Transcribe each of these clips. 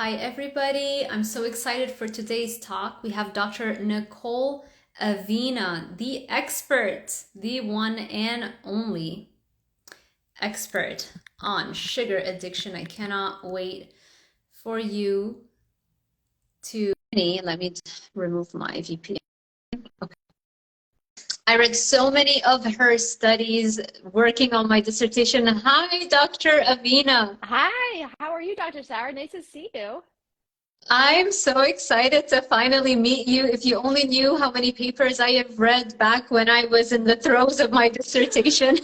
Hi, everybody. I'm so excited for today's talk. We have Dr. Nicole Avena, the expert, the one and only expert on sugar addiction. I cannot wait for you to. Let me remove my VPN. Okay. I read so many of her studies working on my dissertation. Hi, Dr. Avena. Hi, how are you, Dr. Sauer? Nice to see you. I'm so excited to finally meet you. If you only knew how many papers I have read back when I was in the throes of my dissertation.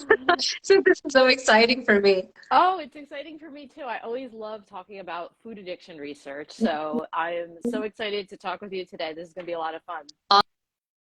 So this is so exciting for me. Oh, it's exciting for me too. I always love talking about food addiction research. So I am so excited to talk with you today. This is going to be a lot of fun.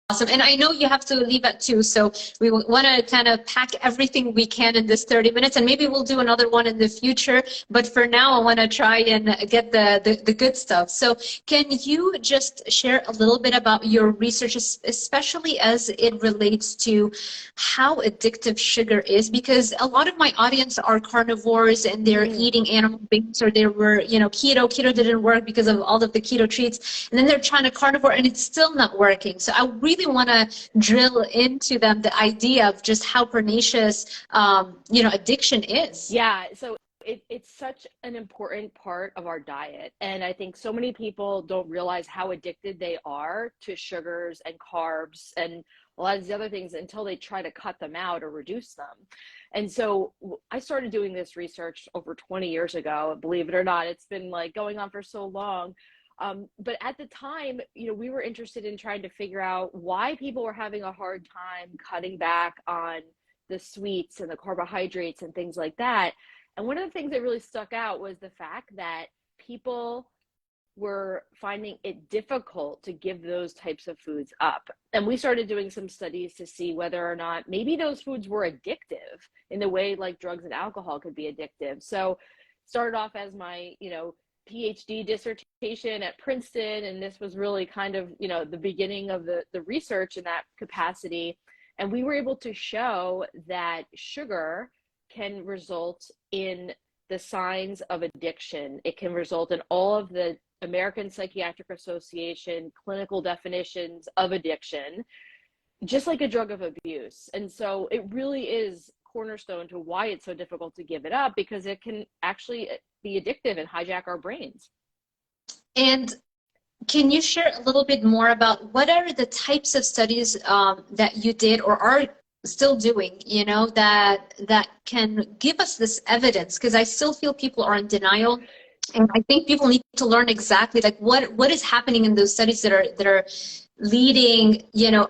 Awesome. And I know you have to leave at 2, so we want to kind of pack everything we can in this 30 minutes, and maybe we'll do another one in the future. But for now, I want to try and get the good stuff. So can you just share a little bit about your research, especially as it relates to how addictive sugar is? Because a lot of my audience are carnivores and they're Mm. eating animal-based, or they were, keto. Keto didn't work because of all of the keto treats. And then they're trying to carnivore and it's still not working. So I really want to drill into them the idea of just how pernicious, addiction is. Yeah, so it's such an important part of our diet. And I think so many people don't realize how addicted they are to sugars and carbs and a lot of these other things until they try to cut them out or reduce them. And so I started doing this research over 20 years ago. Believe it or not, it's been like going on for so long. But at the time, we were interested in trying to figure out why people were having a hard time cutting back on the sweets and the carbohydrates and things like that. And one of the things that really stuck out was the fact that people were finding it difficult to give those types of foods up. And we started doing some studies to see whether or not maybe those foods were addictive in the way like drugs and alcohol could be addictive. So started off as my, PhD dissertation at Princeton, and this was really kind of, the beginning of the research in that capacity. And we were able to show that sugar can result in the signs of addiction. It can result in all of the American Psychiatric Association clinical definitions of addiction, just like a drug of abuse. And so it really is cornerstone to why it's so difficult to give it up, because it can actually be addictive and hijack our brains. And can you share a little bit more about what are the types of studies that you did or are still doing, that can give us this evidence? Because I still feel people are in denial. And I think people need to learn exactly like what is happening in those studies that are leading,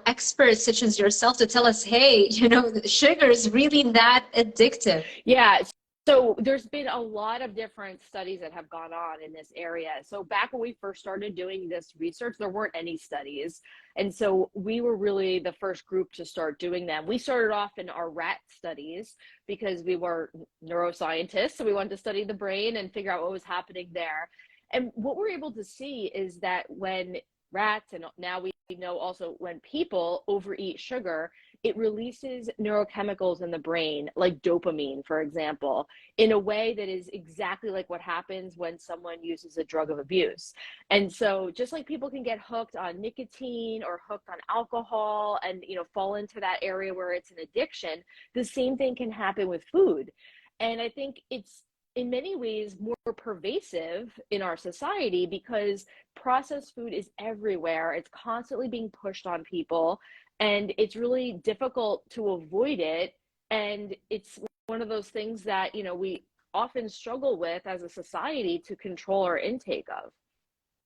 experts such as yourself to tell us, hey, sugar is really that addictive. Yeah. So there's been a lot of different studies that have gone on in this area. So back when we first started doing this research, there weren't any studies. And so we were really the first group to start doing them. We started off in our rat studies because we were neuroscientists. So we wanted to study the brain and figure out what was happening there. And what we're able to see is that when rats, and now we know also when people overeat sugar, it releases neurochemicals in the brain, like dopamine, for example, in a way that is exactly like what happens when someone uses a drug of abuse. And so just like people can get hooked on nicotine or hooked on alcohol and, fall into that area where it's an addiction, the same thing can happen with food. And I think it's in many ways more pervasive in our society because processed food is everywhere. It's constantly being pushed on people and it's really difficult to avoid it. And it's one of those things that, we often struggle with as a society to control our intake of.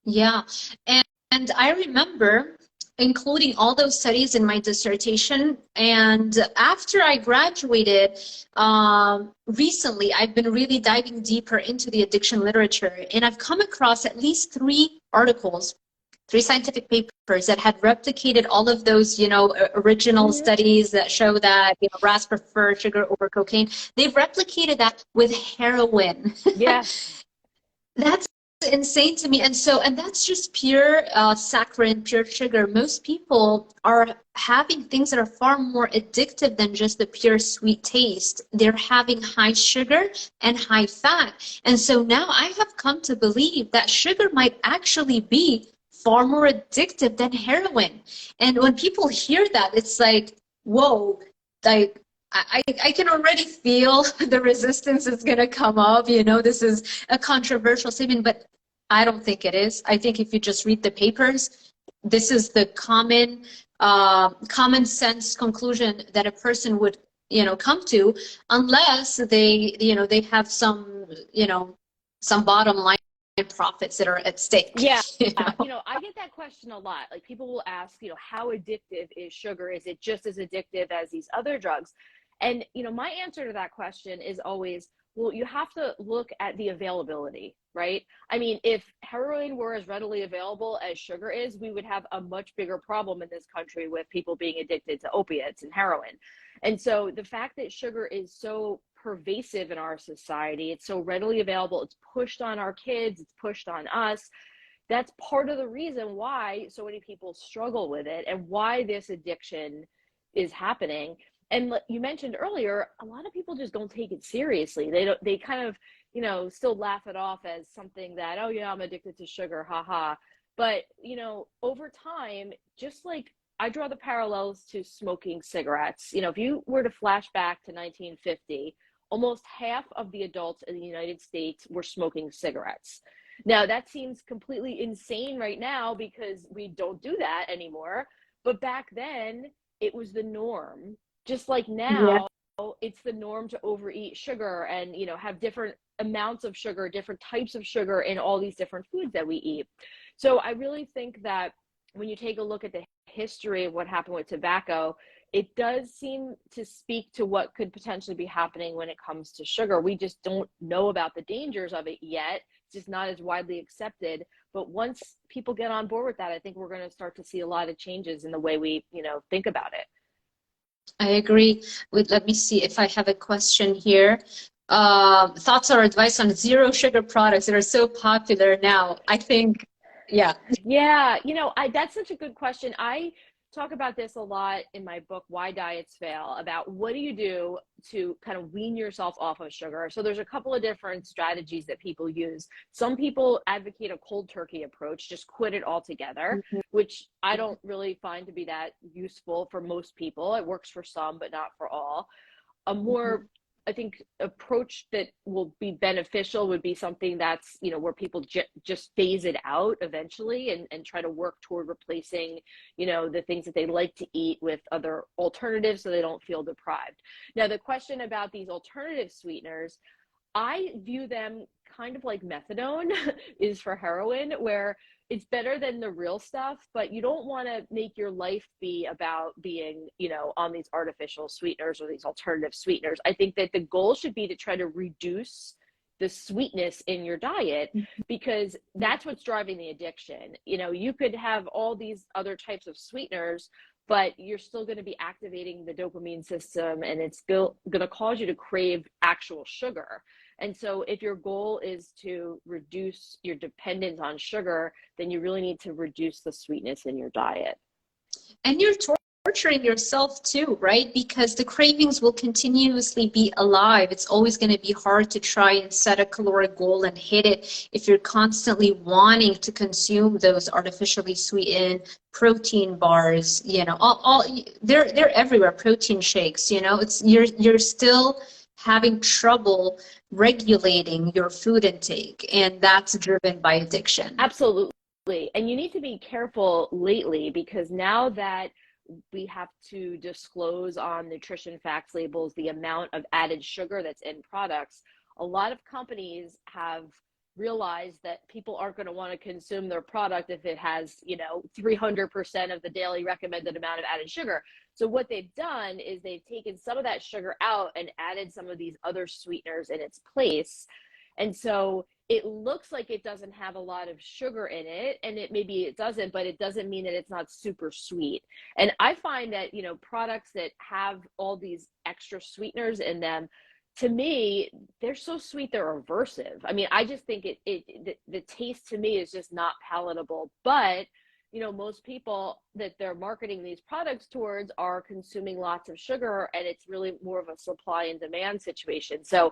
Yeah. And I remember including all those studies in my dissertation. And after I graduated, recently, I've been really diving deeper into the addiction literature. And I've come across at least 3 articles, 3 scientific papers that had replicated all of those, original Mm-hmm. studies that show that, rats prefer sugar over cocaine. They've replicated that with heroin. Yeah. That's insane to me. And that's just pure saccharin, pure sugar. Most people are having things that are far more addictive than just the pure sweet taste. They're having high sugar and high fat. And so now I have come to believe that sugar might actually be far more addictive than heroin. And when people hear that, it's like, whoa, like I can already feel the resistance is going to come up. You know, this is a controversial statement, but I don't think it is. I think if you just read the papers, this is the common sense conclusion that a person would, come to, unless they have some bottom line profits that are at stake. Yeah. You know? I get that question a lot. Like people will ask, how addictive is sugar? Is it just as addictive as these other drugs? And, my answer to that question is always, well, you have to look at the availability, right? I mean, if heroin were as readily available as sugar is, we would have a much bigger problem in this country with people being addicted to opiates and heroin. And so the fact that sugar is so pervasive in our society, it's so readily available, it's pushed on our kids, it's pushed on us. That's part of the reason why so many people struggle with it and why this addiction is happening. And you mentioned earlier, a lot of people just don't take it seriously. They kind of, still laugh it off as something that, oh yeah, I'm addicted to sugar, haha. But, over time, just like I draw the parallels to smoking cigarettes. If you were to flash back to 1950, almost half of the adults in the United States were smoking cigarettes. Now, that seems completely insane right now because we don't do that anymore. But back then, it was the norm. Just like Yeah. now, it's the norm to overeat sugar and, have different amounts of sugar, different types of sugar in all these different foods that we eat. So I really think that when you take a look at the history of what happened with tobacco, it does seem to speak to what could potentially be happening when it comes to sugar. We just don't know about the dangers of it yet. It's just not as widely accepted. But once people get on board with that, I think we're going to start to see a lot of changes in the way we, think about it. I agree. Let me see if I have a question here. Thoughts or advice on zero sugar products that are so popular now? I think, yeah. Yeah, that's such a good question. I talk about this a lot in my book, Why Diets Fail, about what do you do to kind of wean yourself off of sugar. So there's a couple of different strategies that people use. Some people advocate a cold turkey approach, just quit it altogether, which I don't really find to be that useful for most people. It works for some, but not for all. A more I think approach that will be beneficial would be something that's, where people just phase it out eventually and try to work toward replacing, the things that they like to eat with other alternatives so they don't feel deprived. Now, the question about these alternative sweeteners, I view them kind of like methadone is for heroin, where it's better than the real stuff, but you don't want to make your life be about being, on these artificial sweeteners or these alternative sweeteners. I think that the goal should be to try to reduce the sweetness in your diet because that's what's driving the addiction. You could have all these other types of sweeteners, but you're still going to be activating the dopamine system and it's going to cause you to crave actual sugar. And so if your goal is to reduce your dependence on sugar, then you really need to reduce the sweetness in your diet. And you're torturing yourself too, right? Because the cravings will continuously be alive. It's always going to be hard to try and set a caloric goal and hit it if you're constantly wanting to consume those artificially sweetened protein bars, all they're everywhere, protein shakes, it's you're still having trouble regulating your food intake, and that's driven by addiction. Absolutely. And you need to be careful lately because now that we have to disclose on nutrition facts labels the amount of added sugar that's in products, a lot of companies have realized that people aren't going to want to consume their product if it has, 300% of the daily recommended amount of added sugar. So what they've done is they've taken some of that sugar out and added some of these other sweeteners in its place. And so it looks like it doesn't have a lot of sugar in it, and maybe it doesn't, but it doesn't mean that it's not super sweet. And I find that, products that have all these extra sweeteners in them to me, they're so sweet, they're aversive. I mean, I just think the taste to me is just not palatable. But, most people that they're marketing these products towards are consuming lots of sugar, and it's really more of a supply and demand situation. So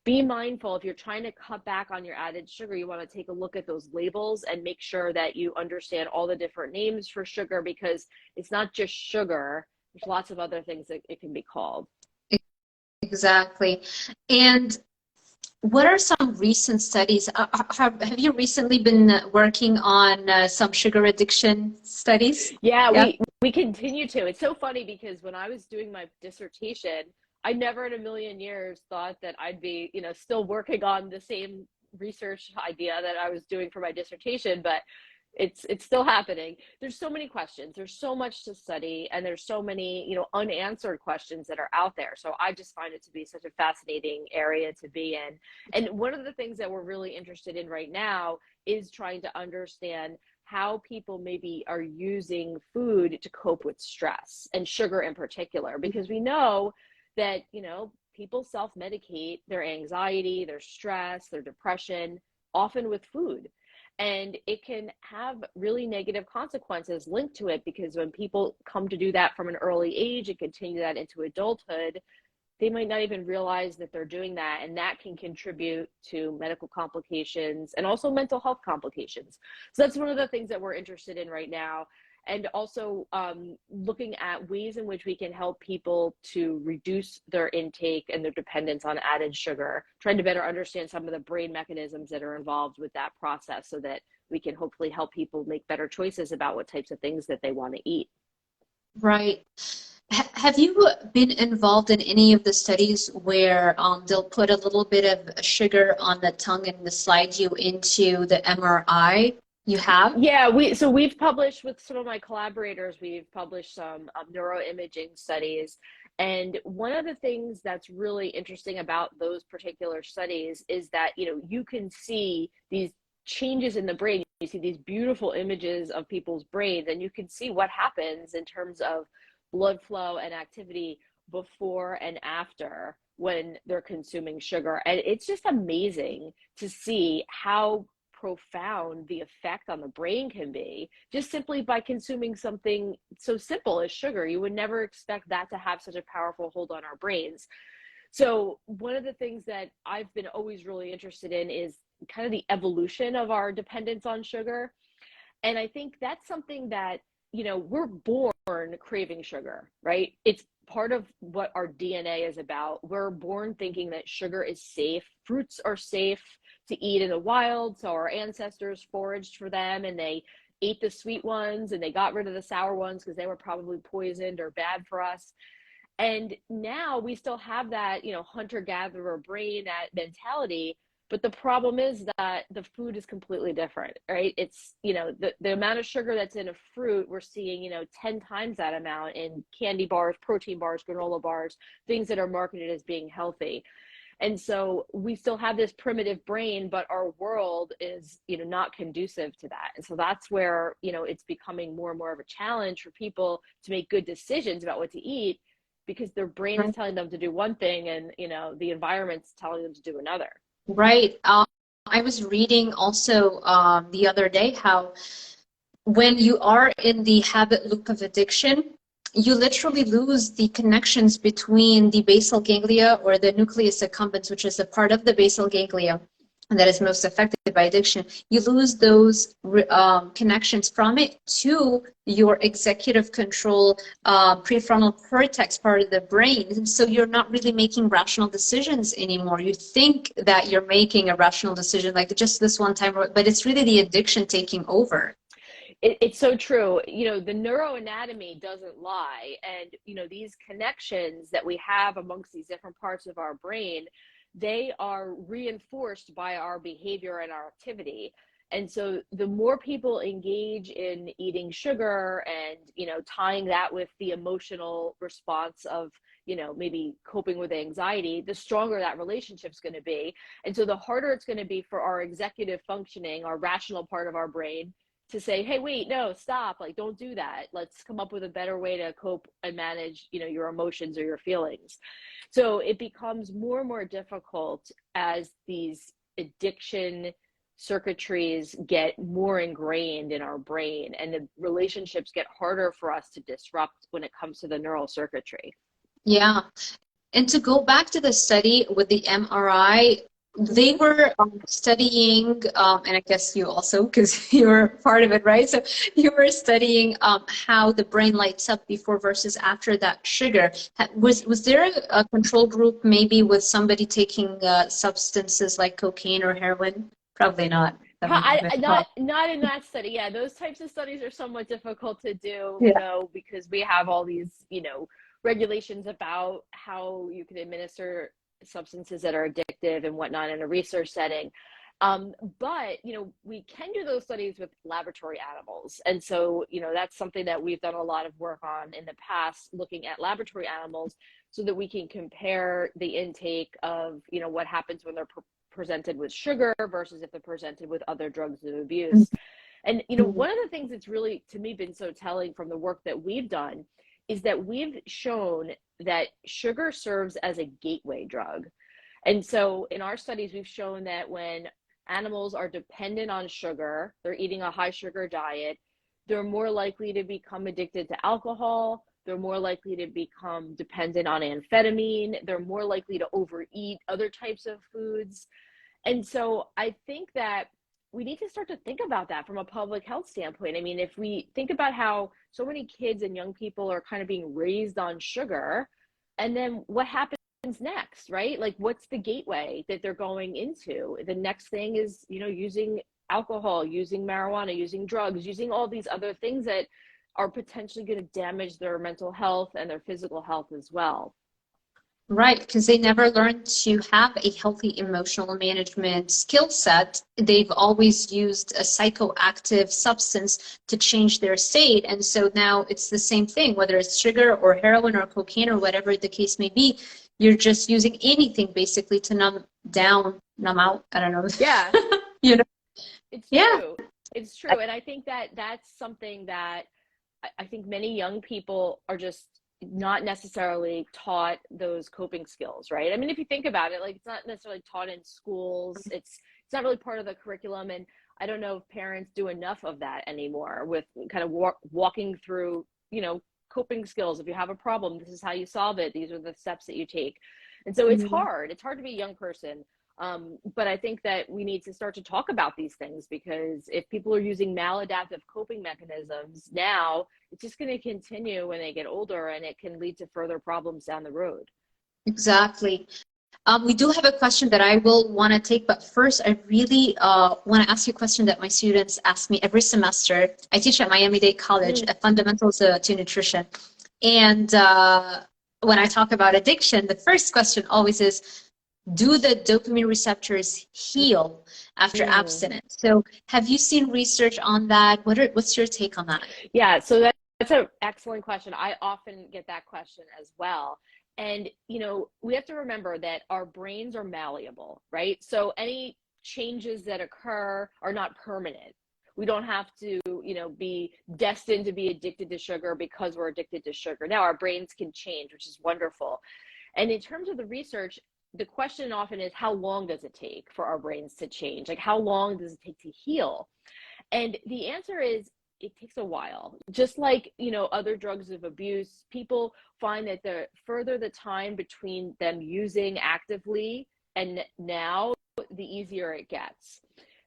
be mindful if you're trying to cut back on your added sugar, you want to take a look at those labels and make sure that you understand all the different names for sugar, because it's not just sugar. There's lots of other things that it can be called. Exactly. And what are some recent studies? Have you recently been working on some sugar addiction studies? Yeah, Yeah. we continue to. It's so funny because when I was doing my dissertation, I never in a million years thought that I'd be, still working on the same research idea that I was doing for my dissertation, but it's still happening. There's so many questions, there's so much to study, and there's so many, unanswered questions that are out there. So I just find it to be such a fascinating area to be in. And one of the things that we're really interested in right now is trying to understand how people maybe are using food to cope with stress, and sugar in particular, because we know that, people self-medicate their anxiety, their stress, their depression, often with food. And it can have really negative consequences linked to it, because when people come to do that from an early age and continue that into adulthood, they might not even realize that they're doing that, and that can contribute to medical complications and also mental health complications. So that's one of the things that we're interested in right now, and also looking at ways in which we can help people to reduce their intake and their dependence on added sugar, trying to better understand some of the brain mechanisms that are involved with that process, so that we can hopefully help people make better choices about what types of things that they want to eat. Right. Have you been involved in any of the studies where they'll put a little bit of sugar on the tongue and slide you into the MRI? You have? Yeah, we've published with some of my collaborators. We've published some neuroimaging studies, and one of the things that's really interesting about those particular studies is that you can see these changes in the brain. You see these beautiful images of people's brains, and you can see what happens in terms of blood flow and activity before and after when they're consuming sugar. And it's just amazing to see how profound the effect on the brain can be just simply by consuming something so simple as sugar. You would never expect that to have such a powerful hold on our brains. So one of the things that I've been always really interested in is kind of the evolution of our dependence on sugar. And I think that's something that, we're born craving sugar, right? It's part of what our DNA is about. We're born thinking that sugar is safe. Fruits are safe to eat in the wild. So our ancestors foraged for them, and they ate the sweet ones, and they got rid of the sour ones because they were probably poisoned or bad for us. And now we still have that, hunter-gatherer brain, that mentality. But the problem is that the food is completely different, right? It's, the amount of sugar that's in a fruit, we're seeing, 10 times that amount in candy bars, protein bars, granola bars, things that are marketed as being healthy. And so we still have this primitive brain, but our world is, not conducive to that. And so that's where, it's becoming more and more of a challenge for people to make good decisions about what to eat, because their brain is telling them to do one thing, and, the environment's telling them to do another. Right. I was reading also the other day how when you are in the habit loop of addiction, you literally lose the connections between the basal ganglia, or the nucleus accumbens, which is a part of the basal ganglia that is most affected by addiction. You lose those connections from it to your executive control prefrontal cortex part of the brain. And so you're not really making rational decisions anymore. You think that you're making a rational decision, like just this one time, but it's really the addiction taking over. It's so true. The neuroanatomy doesn't lie. And, these connections that we have amongst these different parts of our brain, they are reinforced by our behavior and our activity. And so the more people engage in eating sugar and, tying that with the emotional response of, maybe coping with anxiety, the stronger that relationship's going to be. And so the harder it's going to be for our executive functioning, our rational part of our brain, to say, hey, wait, no, stop, like, don't do that. Let's come up with a better way to cope and manage, your emotions or your feelings. So it becomes more and more difficult as these addiction circuitries get more ingrained in our brain, and the relationships get harder for us to disrupt when it comes to the neural circuitry. Yeah. And to go back to the study with the MRI, they Mm-hmm. were studying, and I guess you also, because you were part of it, right? So you were studying how the brain lights up before versus after that sugar. Was there a control group maybe with somebody taking substances like cocaine or heroin? Probably not. That might have been hard. Not in that study. Yeah, those types of studies are somewhat difficult to do, Yeah. because we have all these, regulations about how you can administer substances that are addictive and whatnot in a research setting. But we can do those studies with laboratory animals, and so that's something that we've done a lot of work on in the past, looking at laboratory animals, so that we can compare the intake of what happens when they're presented with sugar versus if they're presented with other drugs of abuse. And Mhm. one of the things that's really, to me, been so telling from the work that we've done is that we've shown that sugar serves as a gateway drug. And so in our studies, we've shown that when animals are dependent on sugar, they're eating a high sugar diet, they're more likely to become addicted to alcohol, they're more likely to become dependent on amphetamine, they're more likely to overeat other types of foods. And so I think that we need to start to think about that from a public health standpoint. I mean, if we think about how so many kids and young people are kind of being raised on sugar, and then what happens next, right? Like, what's the gateway that they're going into? The next thing is, using alcohol, using marijuana, using drugs, using all these other things that are potentially going to damage their mental health and their physical health as well. Right, because they never learned to have a healthy emotional management skill set. They've always used a psychoactive substance to change their state. And so now it's the same thing, whether it's sugar or heroin or cocaine or whatever the case may be, you're just using anything basically to numb down, numb out. I don't know. Yeah, You know? it's Yeah. true. It's true. And I think that that's something that I think many young people are just not necessarily taught those coping skills, right? I mean, if you think about it, like, it's not necessarily taught in schools. It's not really part of the curriculum, and I don't know if parents do enough of that anymore with kind of walking through, coping skills. If you have a problem, this is how you solve it. These are the steps that you take. And so it's Mhm. hard. It's hard to be a young person. But I think that we need to start to talk about these things, because if people are using maladaptive coping mechanisms now, it's just going to continue when they get older, and it can lead to further problems down the road. Exactly. We do have a question that I will want to take, but first, I really want to ask you a question that my students ask me every semester. I teach at Miami-Dade College, Mm. fundamentals to nutrition. And when I talk about addiction, the first question always is, do the dopamine receptors heal after Mm. abstinence? So have you seen research on that? What's your take on that? Yeah, so that's an excellent question. I often get that question as well. And, we have to remember that our brains are malleable, right? So any changes that occur are not permanent. We don't have to, be destined to be addicted to sugar because we're addicted to sugar. Now our brains can change, which is wonderful. And in terms of the research, the question often is, how long does it take for our brains to change? Like, how long does it take to heal? And the answer is, it takes a while. Just like, other drugs of abuse, people find that the further the time between them using actively and now, the easier it gets.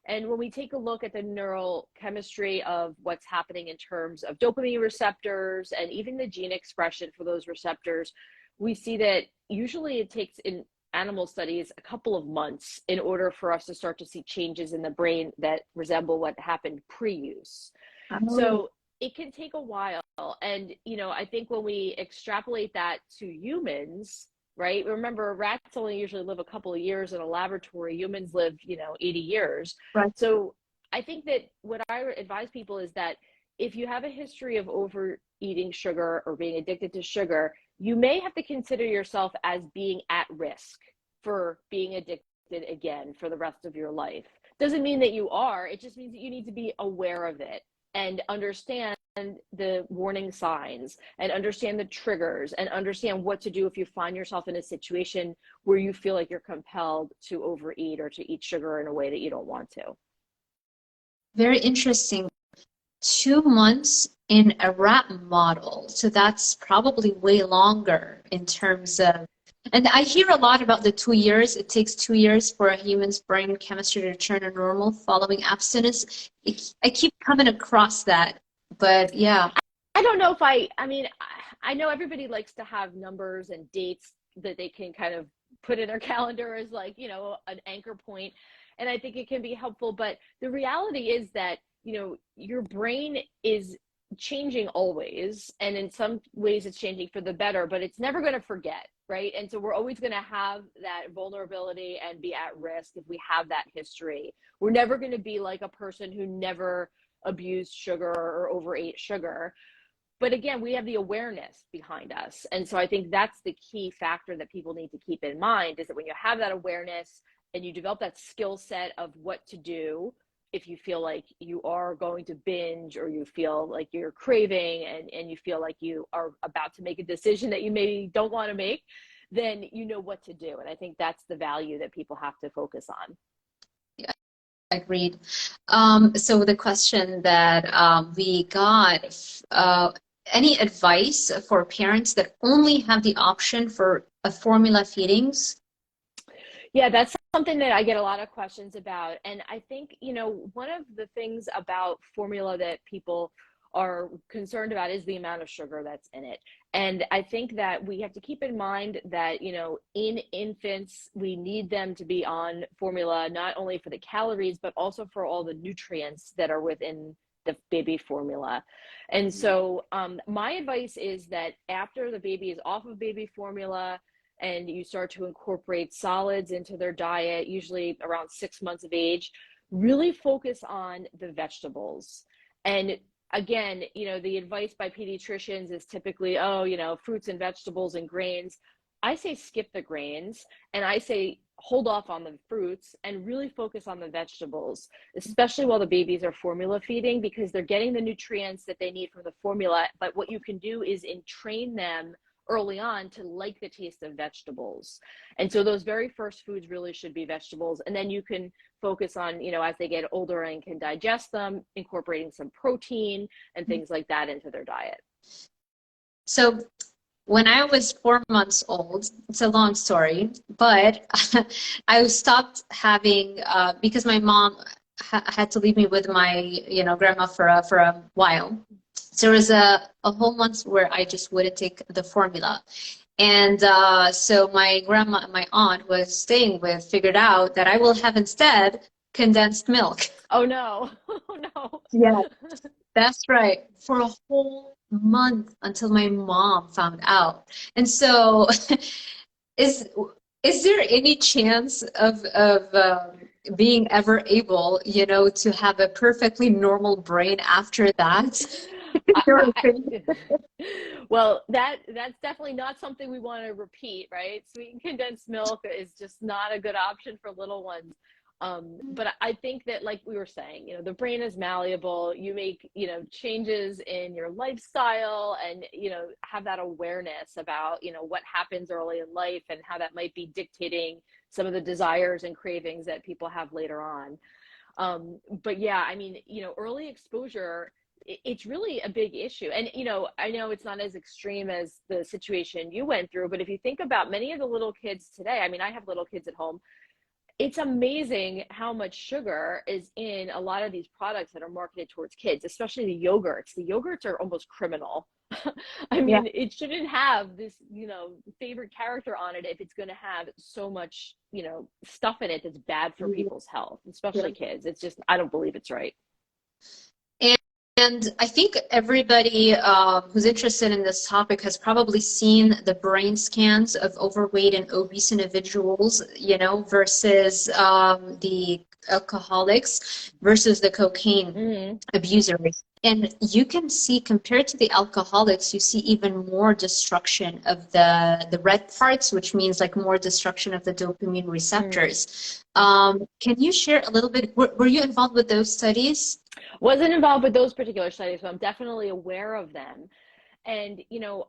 And when we take a look at the neural chemistry of what's happening in terms of dopamine receptors and even the gene expression for those receptors, we see that usually it takes, in animal studies, a couple of months in order for us to start to see changes in the brain that resemble what happened pre-use. Oh, So it can take a while. And, I think when we extrapolate that to humans, right? Remember, rats only usually live a couple of years in a laboratory. Humans live, 80 years. right. So I think that what I advise people is that if you have a history of overeating sugar or being addicted to sugar, you may have to consider yourself as being at risk for being addicted again for the rest of your life. Doesn't mean that you are, it just means that you need to be aware of it. and understand the warning signs and understand the triggers and understand what to do if you find yourself in a situation where you feel like you're compelled to overeat or to eat sugar in a way that you don't want to. Very interesting. 2 months in a rat model. So that's probably way longer in terms of, and I hear a lot about the 2 years. It takes 2 years for a human's brain chemistry to return to normal following abstinence. I keep coming across that, but yeah. I don't know if I mean, I know everybody likes to have numbers and dates that they can kind of put in their calendar as like, you know, an anchor point. And I think it can be helpful. But the reality is that, you know, your brain is changing always. And in some ways it's changing for the better, but it's never going to forget. Right. And so we're always going to have that vulnerability and be at risk if we have that history. We're never going to be like a person who never abused sugar or overate sugar. But again, we have the awareness behind us. And so I think that's the key factor that people need to keep in mind, is that when you have that awareness and you develop that skill set of what to do if you feel like you are going to binge, or you feel like you're craving, and you feel like you are about to make a decision that you maybe don't want to make, then you know what to do. And I think that's the value that people have to focus on. Yeah, agreed. So the question that we got, any advice for parents that only have the option for a formula feedings? Yeah, that's something that I get a lot of questions about. And I think, you know, one of the things about formula that people are concerned about is the amount of sugar that's in it. And I think that we have to keep in mind that, you know, in infants, we need them to be on formula, not only for the calories, but also for all the nutrients that are within the baby formula. And so my advice is that after the baby is off of baby formula, and you start to incorporate solids into their diet, usually around 6 months of age, really focus on the vegetables. And again, you know, the advice by pediatricians is typically, oh, you know, fruits and vegetables and grains. I say skip the grains, and I say hold off on the fruits and really focus on the vegetables, especially while the babies are formula feeding, because they're getting the nutrients that they need from the formula. But what you can do is entrain them early on to like the taste of vegetables. And so those very first foods really should be vegetables. And then you can focus on, you know, as they get older and can digest them, incorporating some protein and things like that into their diet. So when I was 4 months old, it's a long story, but I stopped having, because my mom had to leave me with my, you know, grandma for a while. So there was a whole month where I just wouldn't take the formula. And so my grandma, my aunt was staying with, figured out that I will have instead condensed milk. Oh no. Oh no. Yeah, that's right. For a whole month until my mom found out. And so is there any chance of being ever able, you know, to have a perfectly normal brain after that? Well, that's definitely not something we want to repeat, right? Sweetened condensed milk is just not a good option for little ones. But I think that, like we were saying, you know, the brain is malleable. You make, you know, changes in your lifestyle, and, you know, have that awareness about, you know, what happens early in life and how that might be dictating some of the desires and cravings that people have later on. But yeah, I mean, you know, early exposure, it's really a big issue. And, you know, I know it's not as extreme as the situation you went through, but if you think about many of the little kids today, I mean, I have little kids at home. It's amazing how much sugar is in a lot of these products that are marketed towards kids, especially the yogurts. The yogurts are almost criminal. I mean, yeah. It shouldn't have this, you know, favorite character on it if it's going to have so much, you know, stuff in it that's bad for people's health, especially kids. It's just, I don't believe it's right. And I think everybody who's interested in this topic has probably seen the brain scans of overweight and obese individuals, you know, versus the alcoholics versus the cocaine abusers. And you can see, compared to the alcoholics, you see even more destruction of the red parts, which means like more destruction of the dopamine receptors. Can you share a little bit? Were you involved with those studies? Wasn't involved with those particular studies, but I'm definitely aware of them. And,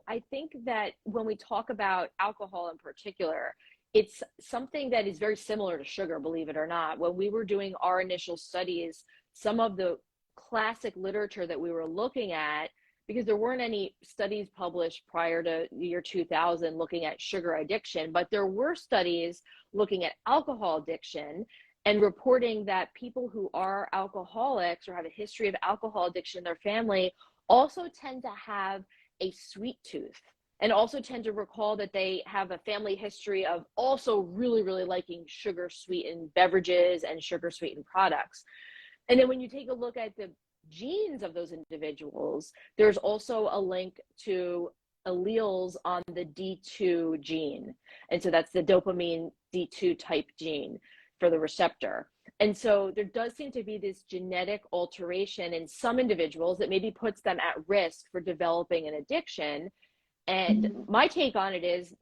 I think that when we talk about alcohol in particular, it's something that is very similar to sugar, believe it or not. When we were doing our initial studies, some of the classic literature that we were looking at, because there weren't any studies published prior to the year 2000 looking at sugar addiction, but there were studies looking at alcohol addiction and reporting that people who are alcoholics or have a history of alcohol addiction in their family also tend to have a sweet tooth, and also tend to recall that they have a family history of also really, really liking sugar sweetened beverages and sugar sweetened products. And then when you take a look at the genes of those individuals, there's also a link to alleles on the D2 gene. And so that's the dopamine D2 type gene for the receptor. And so there does seem to be this genetic alteration in some individuals that maybe puts them at risk for developing an addiction. And my take on it is,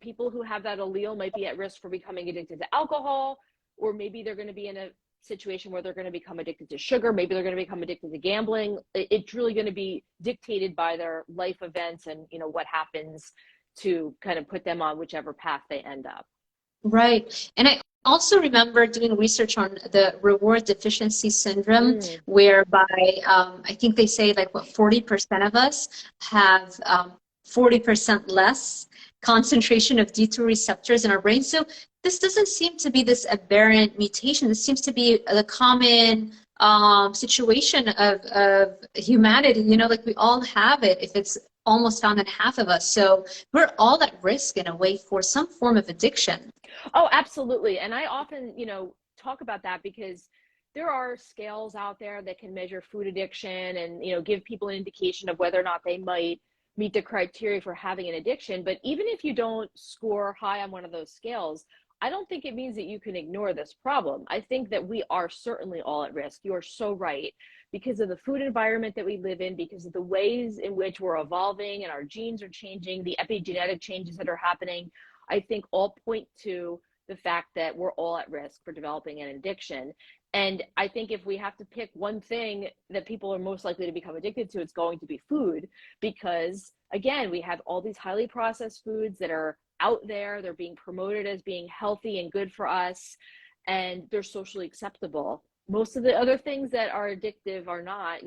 people who have that allele might be at risk for becoming addicted to alcohol, or maybe they're going to be in a situation where they're going to become addicted to sugar. Maybe they're going to become addicted to gambling. It's really going to be dictated by their life events and, what happens to kind of put them on whichever path they end up. Right. And I also remember doing research on the reward deficiency syndrome, whereby I think they say like 40% of us have 40% less concentration of D2 receptors in our brain. So this doesn't seem to be this aberrant mutation. This seems to be the common situation of humanity. Like we all have it if it's almost found in half of us. So we're all at risk in a way for some form of addiction. Oh, absolutely. And I often, talk about that because there are scales out there that can measure food addiction and, give people an indication of whether or not they might meet the criteria for having an addiction. But even if you don't score high on one of those scales, I don't think it means that you can ignore this problem. I think that we are certainly all at risk. You are so right. Because of the food environment that we live in, because of the ways in which we're evolving and our genes are changing, the epigenetic changes that are happening, I think all point to the fact that we're all at risk for developing an addiction. And I think if we have to pick one thing that people are most likely to become addicted to, it's going to be food, because again, we have all these highly processed foods that are out there. They're being promoted as being healthy and good for us, and they're socially acceptable. Most of the other things that are addictive are not.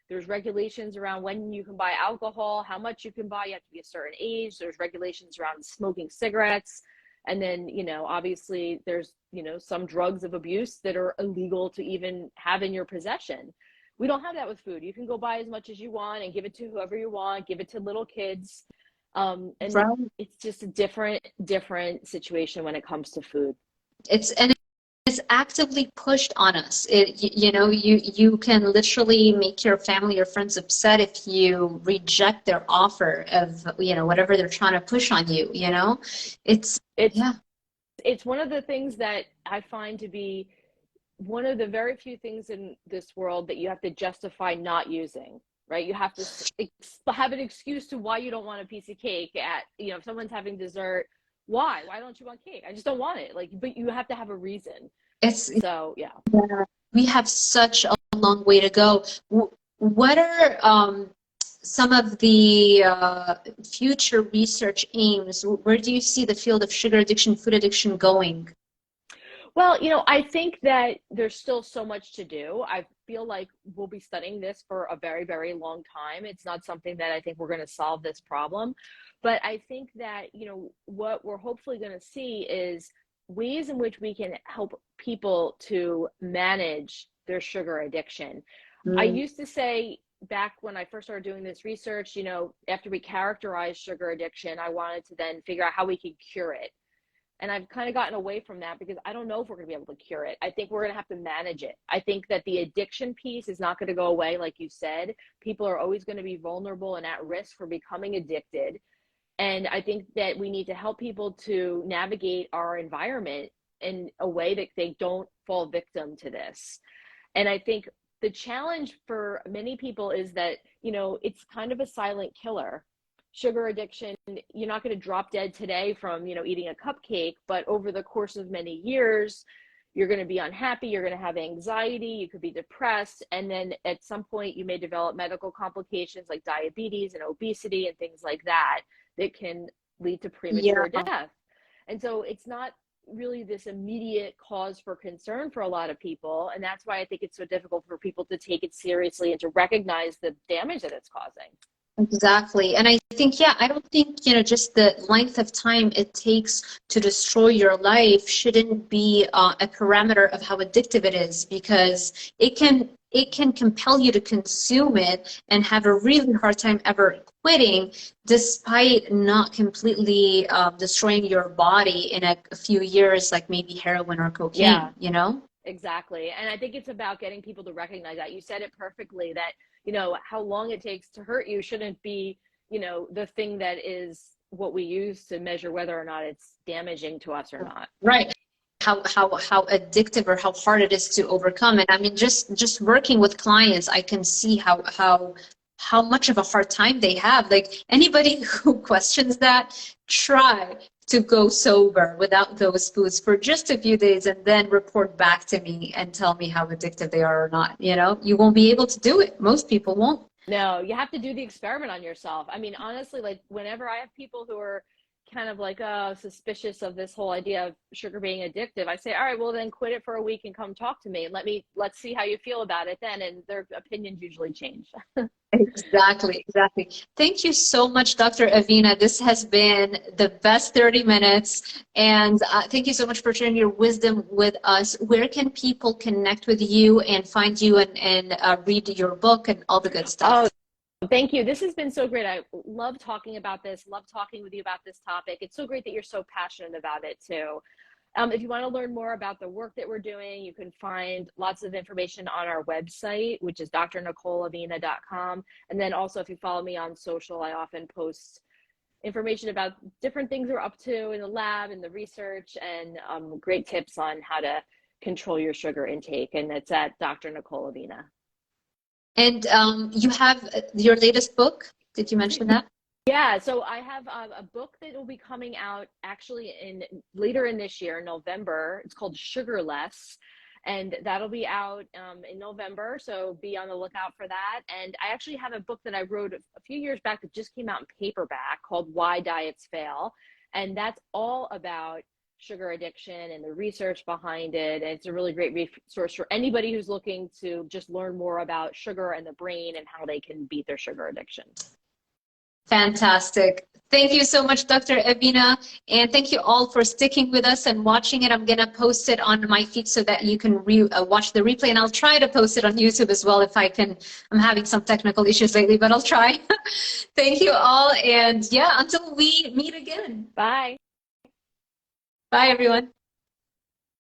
There's regulations around when you can buy alcohol, how much you can buy. You have to be a certain age. There's regulations around smoking cigarettes. And then, obviously there's, some drugs of abuse that are illegal to even have in your possession. We don't have that with food. You can go buy as much as you want and give it to whoever you want, give it to little kids. And Right. It's just a different situation when it comes to food. It's actively pushed on us. You can literally make your family or friends upset if you reject their offer of, whatever they're trying to push on you, It's yeah. It's one of the things that I find to be one of the very few things in this world that you have to justify not using, right? You have to have an excuse to why you don't want a piece of cake if someone's having dessert. Why don't you want cake? I just don't want it. But you have to have a reason. So yeah. We have such a long way to go. What are some of the future research aims? Where do you see the field of sugar addiction, food addiction going? Well, I think that there's still so much to do. I feel like we'll be studying this for a very, very long time. It's not something that I think we're going to solve this problem. But I think that, what we're hopefully going to see is ways in which we can help people to manage their sugar addiction. I used to say back when I first started doing this research, after we characterize sugar addiction, I wanted to then figure out how we could cure it. And I've kind of gotten away from that because I don't know if we're going to be able to cure it. I think we're going to have to manage it. I think that the addiction piece is not going to go away. Like you said, people are always going to be vulnerable and at risk for becoming addicted. And I think that we need to help people to navigate our environment in a way that they don't fall victim to this. And I think the challenge for many people is that, it's kind of a silent killer. Sugar addiction, you're not going to drop dead today from, eating a cupcake, but over the course of many years, you're going to be unhappy, you're going to have anxiety, you could be depressed, and then at some point you may develop medical complications like diabetes and obesity and things like that that can lead to Yeah. premature death. And so it's not really this immediate cause for concern for a lot of people, and that's why I think it's so difficult for people to take it seriously and to recognize the damage that it's causing. Exactly. And I think, yeah, I don't think, just the length of time it takes to destroy your life shouldn't be a parameter of how addictive it is, because it can compel you to consume it and have a really hard time ever quitting, despite not completely destroying your body in a few years, like maybe heroin or Yeah, cocaine. exactly. And I think it's about getting people to recognize that. You said it perfectly, that, how long it takes to hurt you shouldn't be, the thing that is what we use to measure whether or not it's damaging to us or not. Right. How addictive or how hard it is to overcome. And I mean, just working with clients, I can see how much of a hard time they have. Like, anybody who questions that, try to go sober without those foods for just a few days and then report back to me and tell me how addictive they are or not. You won't be able to do it. Most people won't. No, you have to do the experiment on yourself. I mean, honestly, like whenever I have people who are kind of like suspicious of this whole idea of sugar being addictive, I say, all right, well then quit it for a week and come talk to me and let's see how you feel about it then. And their opinions usually change. Exactly, exactly. Thank you so much, Dr. Avena. This has been the best 30 minutes. And thank you so much for sharing your wisdom with us. Where can people connect with you and find you and read your book and all the good Oh, stuff? thank you. This has been so great. I love talking about this, love talking with you about this topic. It's so great that you're so passionate about it too. If you want to learn more about the work that we're doing, you can find lots of information on our website, which is drnicoleavena.com. And then also, if you follow me on social, I often post information about different things we're up to in the lab and the research, and great tips on how to control your sugar intake. And it's at Dr. Nicole Avena. And you have your latest book. Did you mention that? Yeah, so I have a book that will be coming out actually in later in this year, November. It's called Sugarless, and that'll be out in November. So be on the lookout for that. And I actually have a book that I wrote a few years back that just came out in paperback called Why Diets Fail, and that's all about sugar addiction and the research behind it. And it's a really great resource for anybody who's looking to just learn more about sugar and the brain and how they can beat their sugar addiction. Fantastic. Thank you so much, Dr. Avena. And thank you all for sticking with us and watching it. I'm going to post it on my feed so that you can watch the replay. And I'll try to post it on YouTube as well if I can. I'm having some technical issues lately, but I'll try. Thank you all. And yeah, until we meet again. Bye. Bye, everyone.